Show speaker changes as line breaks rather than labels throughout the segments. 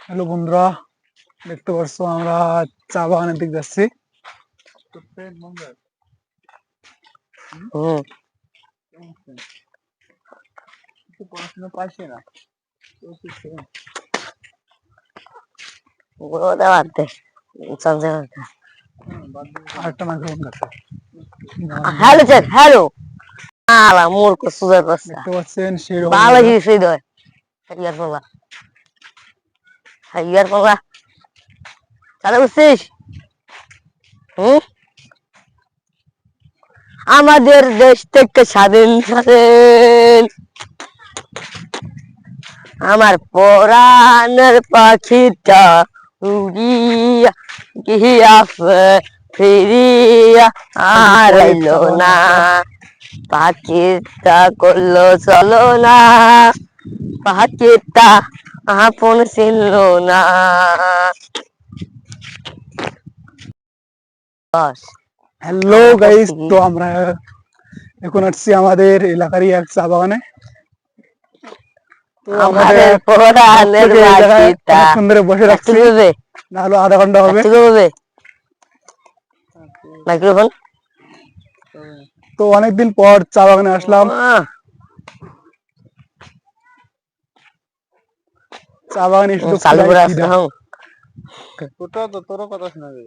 Hello বন্ধুরা, দেখতে পাচ্ছ আমরা চা বাগানের দিকে যাচ্ছি।
হুম
পড়াশোনা পাইছে না
ওটা বাদ দে চলছে
আরেকটা মাইক্রোফোন কাছে।
হ্যালো স্যার হ্যালো আলা মূর্খ সুজার পাচ্ছা
দেখতে পাচ্ছেন সেরকম
বাংলা কিছুই দয় ইয়ার পালা ইয়ার পালা তাহলে বুঝছিস আমাদের দেশ থেকে স্বাধীন স্বাধীন আমার পরাণের পাখিটা উড়িয়া গিয়াছে ফিরিয়া আর এলো না পাখিটা করলো চলো না পাখিটা আপন ছিল না
হ্যালো গাইস, তো আমরা এখন আসছি আমাদের এলাকারই এক চা বাগানে। তো আমাদের
পরাণের পাখিটা
অনেকক্ষণ ধরে বসে রাখছি, না হলো আধা ঘন্টা হবে।
মাইক্রোফোন
তো অনেকদিন পর চা বাগানে আসলাম। চা বাগানে এসে তো
চালু করে
খিদা।
ওটা তো তোর কথা শোনাবে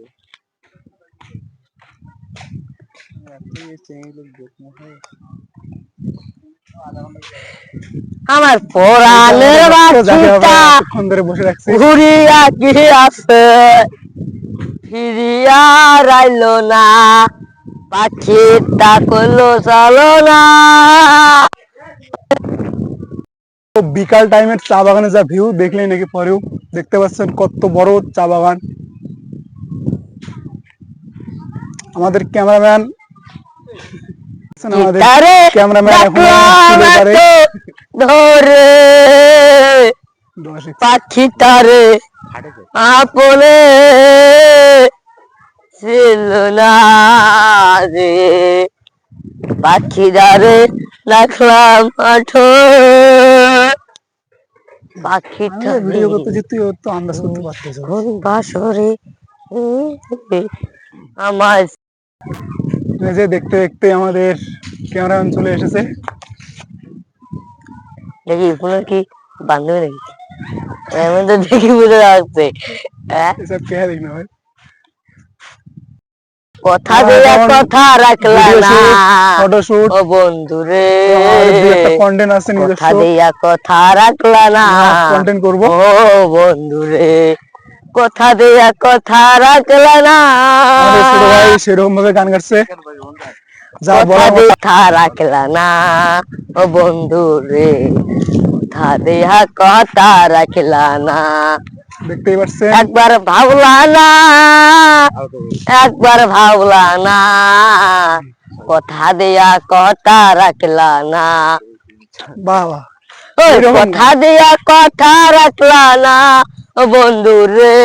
আমার পরাণের বাচ্চাটা
ধরে বসে রাখছি
ঘুরিয়া গিয়াছে ফিরিয়া রাইলো না পাখিটা করলো চলো না।
বিকাল টাইমের চা বাগানে যা ভিউ দেখলে নাকি পরেও দেখতে পাচ্ছেন কত বড় চা বাগান। আমাদের ক্যামেরাম্যান
ধরে পাখিটারে আপনে ছিল না রে পাখিটারে রাখলাম আঠো পাখিটা
ভিডিও করতে যে তুই তো আন্দাজ করতে পারতিস
বাসরে আমার
যে দেখতে দেখতে আমাদের ক্যামেরাম্যান চলে এসেছে।
দেখি কোনো কি বান্ধবী নাকি এমন তো দেখি বুঝে যাচ্ছে
এসব কে দেখ না ভাই,
কথা দিয়া কথা রাখলা না
ফটোশুট
ও বন্ধু রে
একটা কন্টেন্ট আছে নিজস্ব,
কথা দিয়া কথা রাখলা না
কন্টেন্ট করব
ও বন্ধু রে কথা দিয়া কথা রাখলা না
আমাদের ছোট ভাই সেরকম ভাবে গান গাচ্ছে, যা বলা
কথা রাখলা না ও বন্ধু রে কথা দিয়া কথা রাখলা না
দেখতেই পাচ্ছেন।
একবার ভাবলা না একবার ভাবলা না কথা দিয়া কথা রাখলা না
বাবা
কথা দিয়া কথা রাখলা না ও বন্ধু রে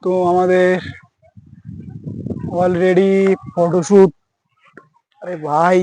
তো আমাদের অলরেডি ফটোশুট, আরে ভাই